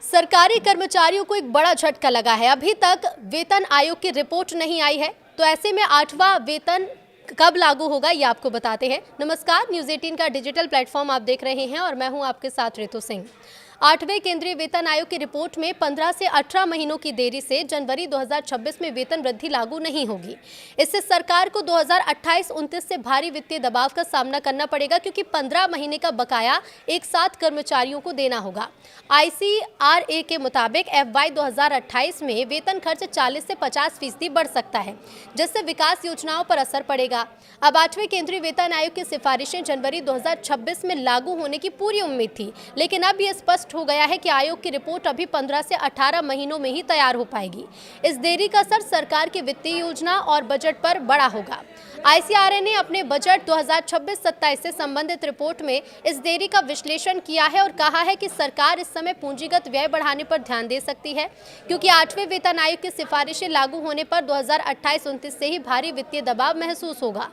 सरकारी कर्मचारियों को एक बड़ा झटका लगा है। अभी तक वेतन आयोग की रिपोर्ट नहीं आई है, तो ऐसे में 8वां वेतन कब लागू होगा ये आपको बताते हैं। नमस्कार, न्यूज़ 18 का डिजिटल प्लेटफॉर्म आप देख रहे हैं और मैं हूं आपके साथ रितु सिंह। 8वें केंद्रीय वेतन आयोग की रिपोर्ट में 15 से 18 महीनों की देरी से जनवरी 2026 में वेतन वृद्धि लागू नहीं होगी। इससे सरकार को 2028-29 से भारी वित्तीय दबाव का सामना करना पड़ेगा, क्योंकि 15 महीने का बकाया एक साथ कर्मचारियों को देना होगा। ICRA के मुताबिक FY 2028 में वेतन खर्च 40 से 50% बढ़ सकता है, जिससे विकास योजनाओं पर असर पड़ेगा। अब 8वें केंद्रीय वेतन आयोग की सिफारिशें जनवरी 2026 में लागू होने की पूरी उम्मीद थी, लेकिन अब यह स्पष्ट हो गया है कि आयोग की रिपोर्ट अभी 15 से 18 महीनों में ही तैयार हो पाएगी। इस देरी का असर सरकार की वित्तीय योजना और बजट पर बड़ा होगा। ICRA ने अपने बजट 2026-27 से संबंधित रिपोर्ट में इस देरी का विश्लेषण किया है और कहा है कि सरकार इस समय पूंजीगत व्यय बढ़ाने पर ध्यान दे सकती है, क्योंकि 8वें वेतन आयोग की सिफारिशें लागू होने पर 2028-29 से ही भारी वित्तीय दबाव महसूस होगा।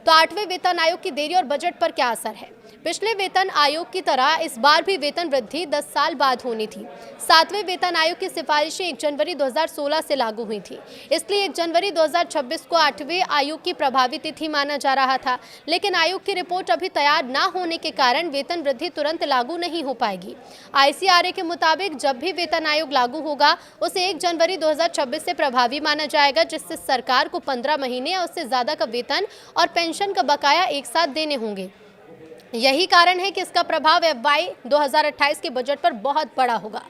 तो 8वें वेतन आयोग की देरी और बजट पर क्या असर है? पिछले वेतन आयोग की तरह इस बार भी वेतन वृद्धि 10 साल बाद होनी थी। 7वें वेतन आयोग की सिफारिशें 1 जनवरी 2016 से लागू हुई थी, इसलिए 1 जनवरी 2026 को 8वें आयोग की प्रभावी तिथि माना जा रहा था। लेकिन आयोग की रिपोर्ट अभी तैयार न होने के कारण वेतन वृद्धि तुरंत लागू नहीं हो पाएगी। ICRA के मुताबिक जब भी वेतन आयोग लागू होगा, उसे 1 जनवरी 2026 से प्रभावी माना जाएगा, जिससे सरकार को 15 महीने या उससे ज्यादा का वेतन और पेंशन का बकाया एक साथ देने होंगे। यही कारण है कि इसका प्रभाव FY 2028 के बजट पर बहुत बड़ा होगा।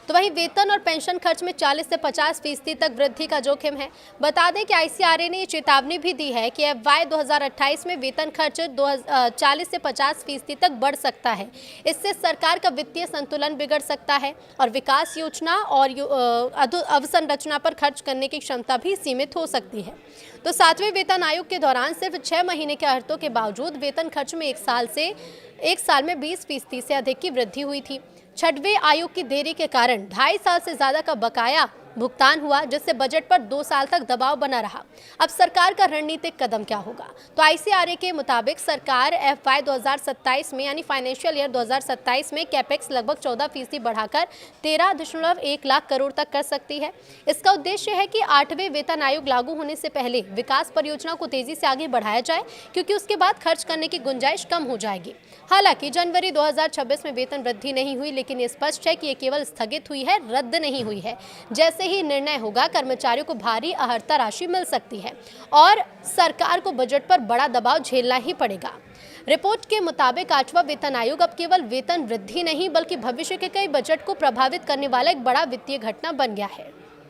तो वहीं वेतन और पेंशन खर्च में 40 से 50% तक वृद्धि का जोखिम है। बता दें कि ICRA ने ये चेतावनी भी दी है कि FY 2028 में वेतन खर्च 40 से 50% तक बढ़ सकता है। इससे सरकार का वित्तीय संतुलन बिगड़ सकता है और विकास योजना और अवसंरचना पर खर्च करने की क्षमता भी सीमित हो सकती है। तो 7वें वेतन आयोग के दौरान सिर्फ 6 महीने के अर्थों के बावजूद वेतन खर्च में एक साल में 20% से अधिक की वृद्धि हुई थी। 6वें आयोग की देरी के कारण 2.5 साल से ज्यादा का बकाया भुगतान हुआ, जिससे बजट पर 2 साल तक दबाव बना रहा। अब सरकार का रणनीतिक कदम क्या होगा? तो ICRA के मुताबिक सरकार FY 2027 में यानी फाइनेंशियल ईयर 2027 में कैपेक्स लगभग 14% बढ़ाकर 13.1 लाख करोड़ तक कर सकती है। इसका उद्देश्य है कि 8वें वेतन आयोग लागू होने से पहले विकास परियोजना को तेजी से आगे बढ़ाया जाए, क्योंकि उसके बाद खर्च करने की गुंजाइश कम हो जाएगी। हालांकि जनवरी 2026 में वेतन वृद्धि नहीं हुई, लेकिन ये स्पष्ट है कि ये केवल स्थगित हुई है, रद्द नहीं हुई है। जैसे ही निर्णय होगा, कर्मचारियों को भारी आहर्ता राशि मिल सकती है और सरकार को बजट पर बड़ा दबाव झेलना ही पड़ेगा। रिपोर्ट के मुताबिक 8वां वेतन आयोग अब केवल वेतन वृद्धि नहीं, बल्कि भविष्य के कई बजट को प्रभावित करने वाला एक बड़ा वित्तीय घटना बन गया है।